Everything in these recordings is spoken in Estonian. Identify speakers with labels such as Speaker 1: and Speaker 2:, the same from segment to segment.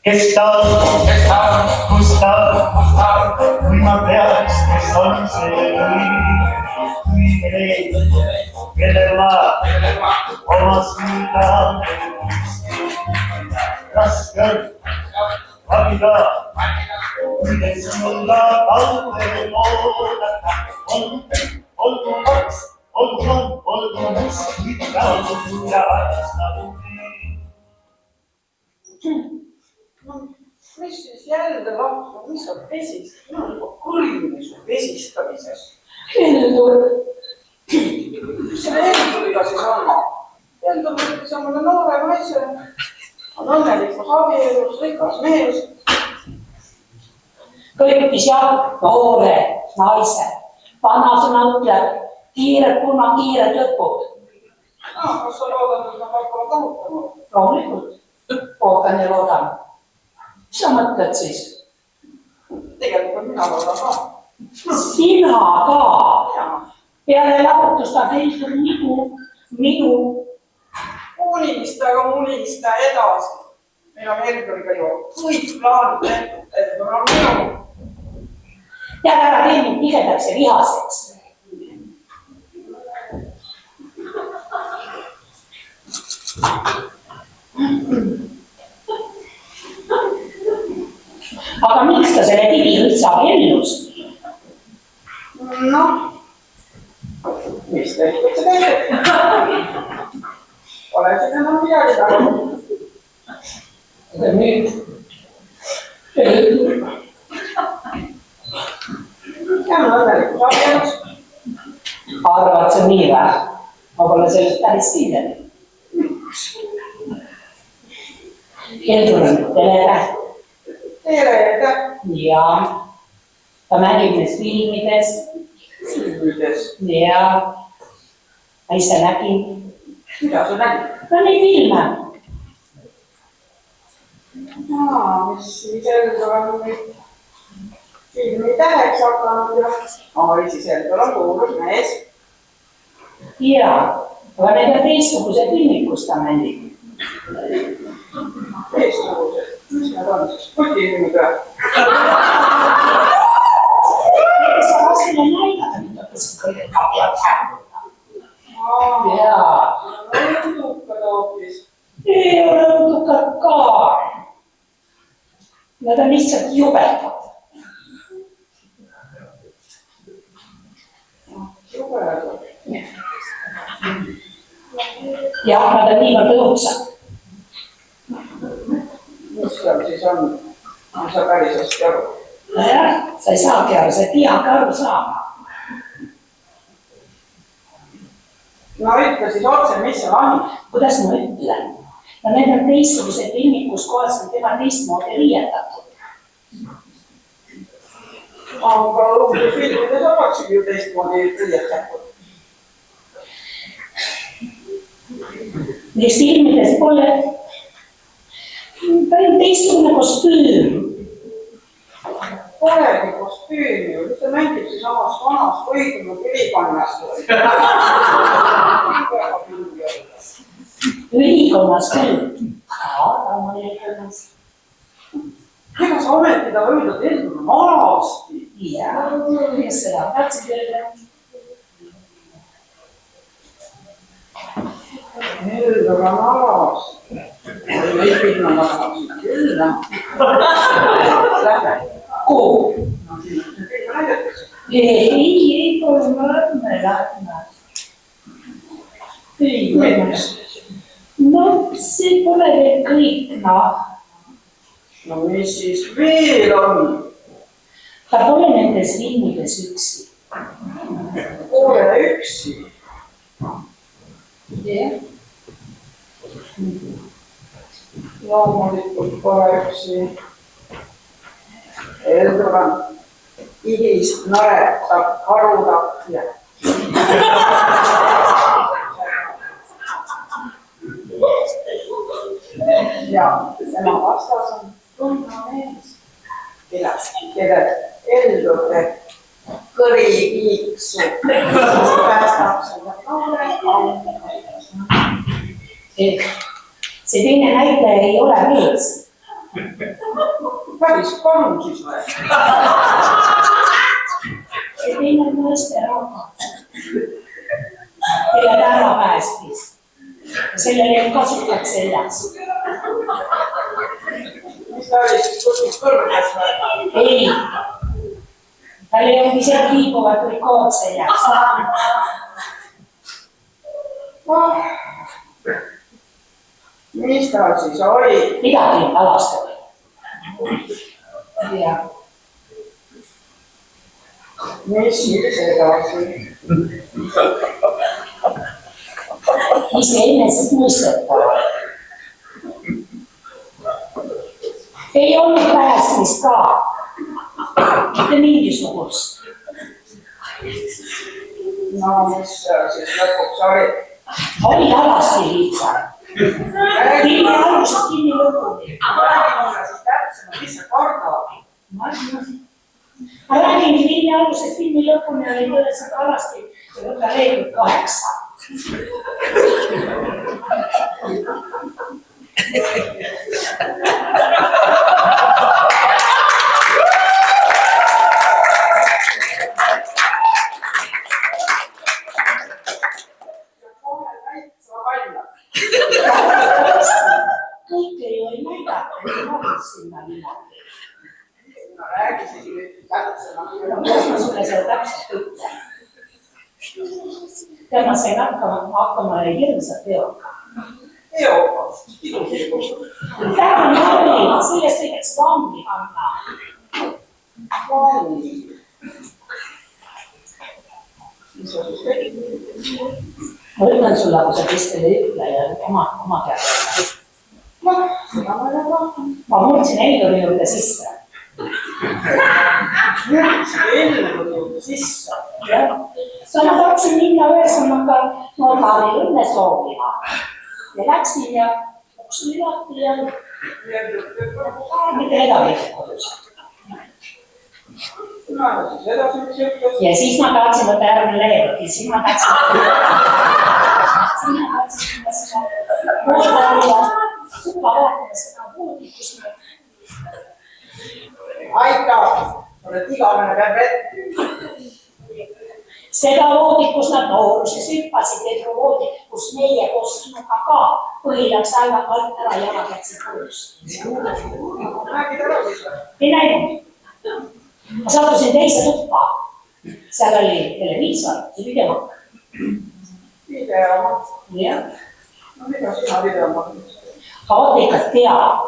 Speaker 1: Kes ta on, kus ta on, kui ma teaks, kes on see õige leid, kellel ma oma südame raske on valida, kuidas mulla kaugel oodata on, olgu kaks, olgu on, olgu mis, mida on ja arvestab nii.
Speaker 2: Mis siis jälle lahku, mis on vesist? Minu on juba kõrini su vesistamises.
Speaker 3: Heldur.
Speaker 2: Mis selle Helduriga siis on? Heldur võttis omale noore naise. On õnnelikus abielus, rikas mees.
Speaker 3: Võttis jah noore naise. Vanasõna ütleb, kiired pulmad, kiired lõpud.
Speaker 2: Kas sa loodad, et nad hakkavad lahutama?
Speaker 3: Loomulikult. Ootan ja loodan. Mis sa mõtled siis?
Speaker 2: Tegelikult mina loodan ka.
Speaker 3: Sina ka? Peale lahutust on Heldur minu.
Speaker 2: Unista edasi. Meil on Helduriga ju kõik plaanid tehtud, et meil on minu.
Speaker 3: Tead ära teenid tigedaks ja vihaseks. Aga miks ta selle tigi üldse abiellus?
Speaker 2: Noh, mis tehtud see tehtud? Olesid enam midagi taha.
Speaker 3: Aga nüüd Heldur.
Speaker 2: Jääme õnnelikus abielus.
Speaker 3: Arvad see nii või? Ma pole sellest päris kindel. Heldur on teletäht.
Speaker 2: Tere.
Speaker 3: Ja ta mängib neist filmides. Ja ma ise nägin.
Speaker 2: Mida sa nägid?
Speaker 3: No neid filme.
Speaker 2: Mis Heldur on nüüd filmi täheks hakanud ja siis Heldur on kuulus mees.
Speaker 3: Ja, aga need on teistsugused filmid, kus ta mängib.
Speaker 2: Teistsugused? Mis need on siis? Putifilmid või?
Speaker 3: Sa vastile näidata, mida ta siin kõige peab hämmuda. Jaa.
Speaker 2: Õudukad hoopis.
Speaker 3: Ei ole õudukad ka. Nad on lihtsalt jubedad.
Speaker 2: Jubedad.
Speaker 3: Ja nad on niivõrd õudsad.
Speaker 2: Mis seal siis on? Ma ei saa päris hästi aru.
Speaker 3: Nojah, sa ei saagi aru, sa ei peagi aru saama.
Speaker 2: No ütle siis otse, mis seal on?
Speaker 3: Kuidas ma ütlen? Ja need on teistsugused filmid, kus kohas on tema teistmoodi riietatud.
Speaker 2: Aga õudusfilmides avaksigi ju teistmoodi riietatud.
Speaker 3: Neis filmides pole teistsugune kostüüm.
Speaker 2: Polegi kostüümi ju, mis ta mängib siis omast vanast võidunud ülikonnast.
Speaker 3: Ülikonnas küll. Aga ma ülikonnas.
Speaker 2: Ega sa ometi ta võidud Heldur on alasti.
Speaker 3: Jaa, kes seda tahtsid öelda?
Speaker 2: Heldur on alasti. Ei pinna taha sinna küll. Lähme.
Speaker 3: Kuhu?
Speaker 2: No sinna kõik näidatakse.
Speaker 3: Ei, pole mõrme lähme.
Speaker 2: Miks?
Speaker 3: No, see pole veel kõik, noh.
Speaker 2: No mis siis veel on?
Speaker 3: Ta pole nendes filmides üksi.
Speaker 2: Pole üksi.
Speaker 3: Jah.
Speaker 2: Loomulikult pole üksi. Heldur on ihist, naretab, harutab ja tema vastas on tundma mees, kelle Heldur teeb kõri kiiksu. Päästab selle noore.
Speaker 3: See teine näitleja ei ole mees.
Speaker 2: Päris karu siis või?
Speaker 3: See teine on naisterahvas, kelle ta ära päästis. Sellel ei kasutad seljas.
Speaker 2: Mis ta oli siis kuskil kõrges või?
Speaker 3: Ei. Tal ei olnud isegi liibuvad trikood seljas.
Speaker 2: Mis ta siis oli?
Speaker 3: Midagi alastab. Ja.
Speaker 2: Mis siis edasi?
Speaker 3: Iseenesest mõistetav. Ei olnud päästmist ka. Mitte mingisugust.
Speaker 2: No mis siis lõpuks oli?
Speaker 3: Oli alasti lihtsalt. Filmi algusest filmi lõpuni.
Speaker 2: Räägi mulle siis täpsemalt, mis sa kardad?
Speaker 3: Ma räägin filmi algusest filmi lõpuni oli tõeliselt alasti ja võtta reeglid 8. Kõike ju ei näidata, ei mahis sinna midagi.
Speaker 2: No räägi siis nüüd täpsemalt.
Speaker 3: Kuidas ma sulle seda täpselt ütlen? Tead, ma sain hakkama hirmsat teoga.
Speaker 2: Teoga?
Speaker 3: Tänan oli, sellest võidaks vangi panna.
Speaker 2: Vangi? Mis sa siis tegid?
Speaker 3: Ma ütlen sulle, kui sa teistele ei ütle ja oma käest.
Speaker 2: Seda ma ei ole.
Speaker 3: Ma murdsin Helduri juurde sisse.
Speaker 2: Mürtsi Helduri juurde sisse?
Speaker 3: Jah. So ma tahtsin minna ühesõnaga notari õnne soovima. Ja läksin ja uks oli lahti ja mitte edasi kodus.
Speaker 2: No siis edasi mis ütles?
Speaker 3: Ja siis ma tahtsin võtta järgmine leevad ja siis ma tahtsin võtta suva vaatama seda voodi, kus ma
Speaker 2: Aitäh! Oled igavene peab vett.
Speaker 3: seda voodi, kus nad nooruses hüppasid, Edru voodi, kus meie koos sinuga ka põhi läks alt ära ja jalad läksid kodus.
Speaker 2: Räägid ära siis või?
Speaker 3: Ei näinud. Ma sattusin teise tuppa. Seal oli televiisor ja videomakk.
Speaker 2: Videomakk?
Speaker 3: Jah.
Speaker 2: No mida sina videomakk?
Speaker 3: Aga vot ikka teab.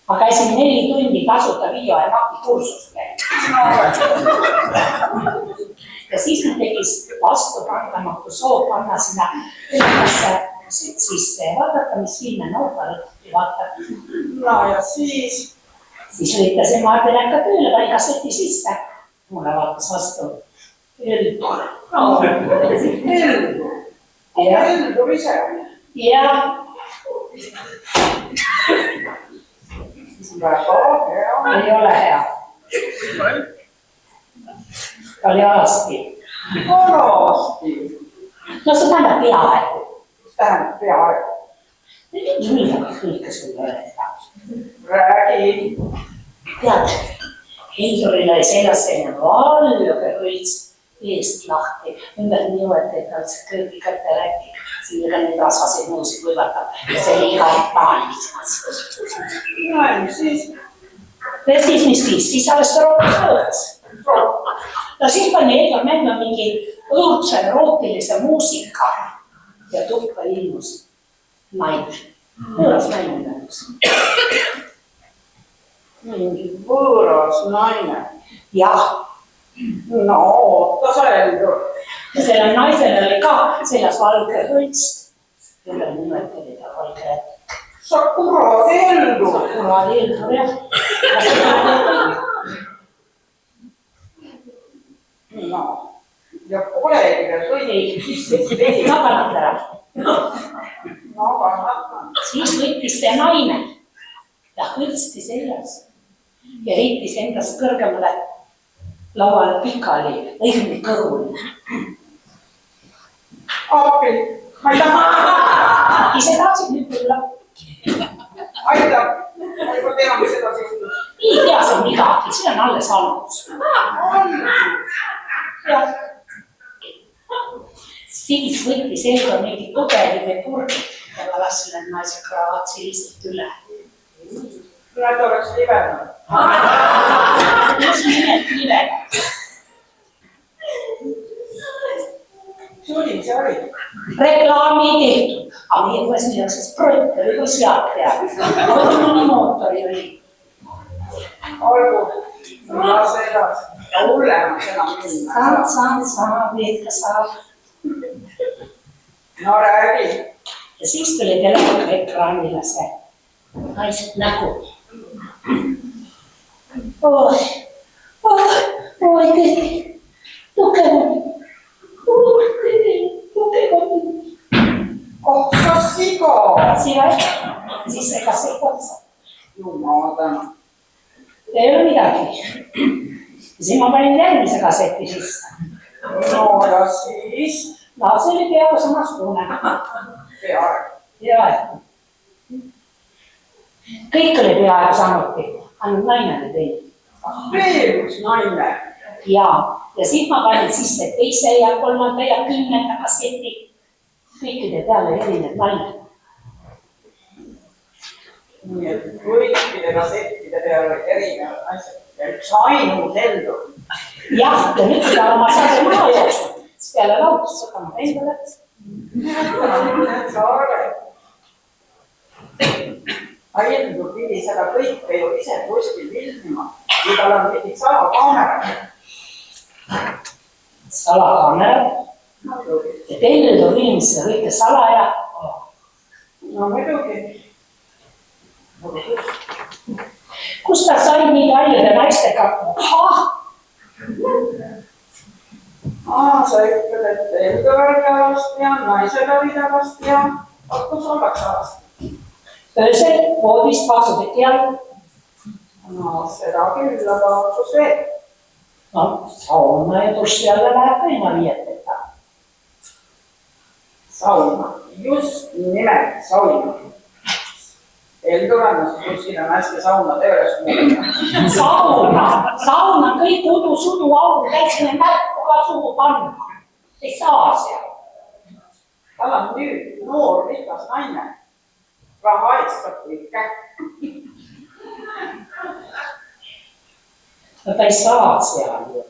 Speaker 3: Ma käisin 4 tundi tasuta video ja makki kursustel. Ja siis ma tegis vastu kantamatu soov panna sinna ülemesse sisse ja vaadata, mis filme noortale vaatad.
Speaker 2: No ja siis?
Speaker 3: Siis lõitasin ma teleka tööle, pani kasseti sisse. Mulle vaatas vastu. Heldu.
Speaker 2: Heldu? Heldu ise?
Speaker 3: Jah.
Speaker 2: Väga hea.
Speaker 3: Ei ole hea. Ta oli alasti.
Speaker 2: Alasti?
Speaker 3: No see tähendab peaaegu.
Speaker 2: Mis tähendab peaaegu?
Speaker 3: Midagi kõike sulle öelda.
Speaker 2: Räägi.
Speaker 3: Tead, Helduril oli seljas selline valge hõits eest lahti. Ümber niimoodi, et ta see kõrgi kätte räägi. Siia neid rasvaseid muusi kuivatab. Ja see oli iga paanis.
Speaker 2: No ja mis siis?
Speaker 3: Ja siis, mis siis? Siis alles ta rohkem sõõdas. No siis pani Edgar mängima mingi õudse erootilise muusika. Ja tuppa ilmus naine. Võõras naine näiteks.
Speaker 2: Mingi võõras naine.
Speaker 3: Jah.
Speaker 2: No oota sa Heldu.
Speaker 3: Ja sellel naisel oli ka seljas valge hõlts. Kelle nimelt oli ta valge rätt.
Speaker 2: Sa kuradi Heldu.
Speaker 3: Kuradi Heldu, jah.
Speaker 2: No. Ja polegi veel kõigi sisse tegi.
Speaker 3: Naganat ära.
Speaker 2: No aga
Speaker 3: Siis võttis see naine ja hõltsti seljas. Ja heitis endast kõrgemale lauale pikali, õigemini kõrvule.
Speaker 2: appi. Ma ei taha.
Speaker 3: Ise tahtsid nüüd tulla.
Speaker 2: Aitäh. Ma juba tean, mis edasi juhtus.
Speaker 3: Ei tea seal midagi, see on alles algus. Jah. Siis võttis Helga mingi pudeli või purgi ja valas selle naise kravatsi lihtsalt üle.
Speaker 2: Näed, oleks libedanud.
Speaker 3: Just nimelt libedanud.
Speaker 2: See oli.
Speaker 3: Reklaami ei tehtud, aga meie poes midagi sprott oli kui sealt peale. Mõni mootori oli.
Speaker 2: Olgu, lase edasi. Ja hullemaks enam minna.
Speaker 3: Saan, veeta saab.
Speaker 2: No räägi.
Speaker 3: Ja siis tuli teleka ekraanile see naised nägu. Oi, tugevam.
Speaker 2: Sa siga.
Speaker 3: Siis ega see otsa.
Speaker 2: Jumal täna.
Speaker 3: Ei ole midagi. Siis ma panin järgmise kasseti sisse.
Speaker 2: No ja siis?
Speaker 3: No see oli peaaegu samasugune. Peaaegu. Kõik oli peaaegu samuti, ainult naine oli teinud.
Speaker 2: Veel üks naine.
Speaker 3: Ja siis ma panin sisse teise ja kolmanda ja 10. kasseti. Kõikide peale erinev naine.
Speaker 2: Nii et kõikide kassettide peale erinevad naised. Ja üks ainus eldu.
Speaker 3: Jah, ja nüüd seda ma sain maha jooksnud. Siis peale laudus sõgama endale.
Speaker 2: Sa arvad. Aildu pidi seda kõike ju ise kuskil filmima. Ja tal on pidi salakaamera.
Speaker 3: Salakaamera. Ja tellidu filmis seda kõike salaja.
Speaker 2: No muidugi.
Speaker 3: Kus ta sai nii paljude naistega?
Speaker 2: Sa ütled, et Helga oli alast ja naised olid alast ja kus ollakse alast?
Speaker 3: Öösel voodist kasutati all.
Speaker 2: No seda küll, aga kus veel?
Speaker 3: No sauna ja duši alla läheb võima viieteta.
Speaker 2: Sauna, just nimelt sauna. Eldorannas kuskil on hästi sauna tööles muuta.
Speaker 3: Sauna kõik udu-sudu auru täitsene märku ka suhu panna. Ei saa seal.
Speaker 2: Tal on nüüd noor rikas naine. Raha eestab kõike.
Speaker 3: No ta ei saa seal ju.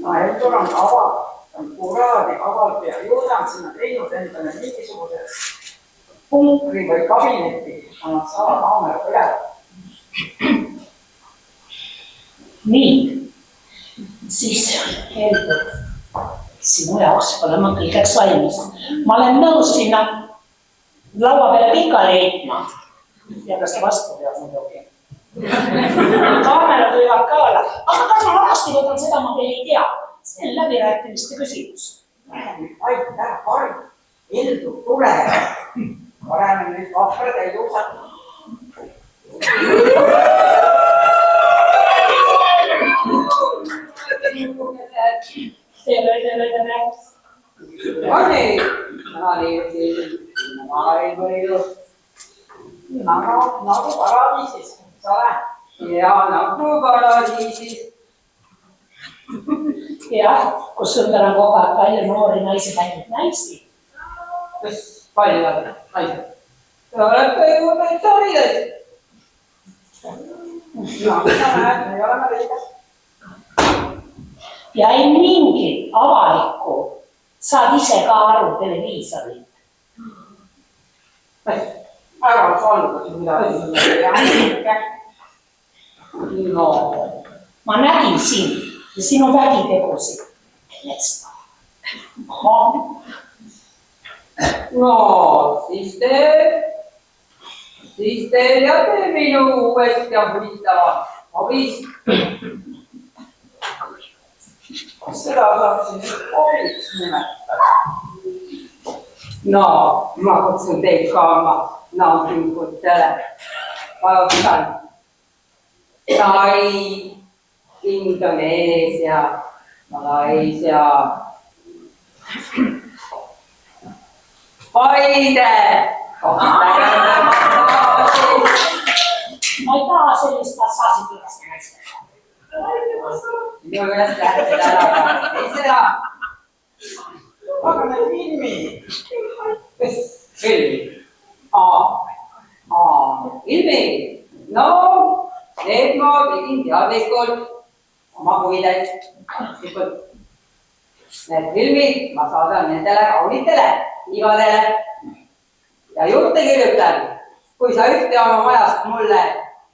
Speaker 2: No Eldoran avab, ta on kuraadi avab ja juudan sinna teinud endale mingisuguse punkri või kabineti, kus nad saavad kaamera üle.
Speaker 3: Nii, siis Heldur, sinu jaoks pole ma kõigeks valmis. Ma olen nõus sinna laua peale pikali heitma. Ja kas ta vastu peab muidugi? Kaamera võivad ka olla. Aga kas ma varasti võtan seda, ma veel ei tea. See on läbirääkimiste küsimus.
Speaker 2: Aitäh, Kari. Eldur tuleb. Parem nüüd vaprad ei juusat.
Speaker 3: Tere.
Speaker 2: Nagu paradiisis, sa oled?
Speaker 4: Ja nagu paradiisis.
Speaker 3: Jah, kus ümber on kogu aeg palju noori naisi, ainult naisi.
Speaker 4: Kas palju on naised? Te olete ju meid sarides.
Speaker 2: No, sa näed, me oleme riikas.
Speaker 3: Ja ei mingi avalikku, saad ise ka aru televiisorit.
Speaker 2: Ära saldasin midagi.
Speaker 4: No,
Speaker 3: Ma nägin sind ja sinu vägitegusid. Kellest?
Speaker 4: no, siis te teate minu uuesti ja huvitava abist.
Speaker 2: Kas seda saaksin obiks nimetada?
Speaker 4: No, ma kutsun teid ka oma naabringutele. Vajutan. Tai, Indoneesia, Malaisia, Paide,
Speaker 3: ma ei taha sellist massaaži küljest naisega.
Speaker 4: minu käest lähted ära, ei seda.
Speaker 2: aga need filmid.
Speaker 4: Kes filmi? Filmi? No, need ma tegin teadlikult oma huvidelt. Need filmid ma saadan nendele kaunitele ivadele ja juurde kirjutan, kui sa ühte oma majast mulle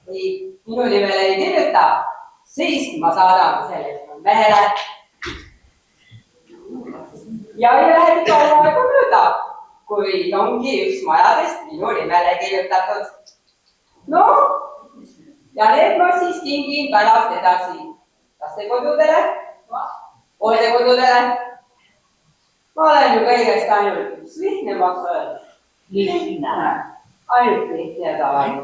Speaker 4: või minu nimele ei kirjuta, siis ma saadan sellele mehele. Ja ei lähe kaua aega mööda, kui ongi üks majadest minu nimele kirjutatud. No, ja need ma siis kingin pärast edasi lastekodudele, hooldekodudele. Ma olen ju kõigest ainult üks lihtne maksööd.
Speaker 3: Lihtne.
Speaker 4: Ainult lihtne ja tavaline.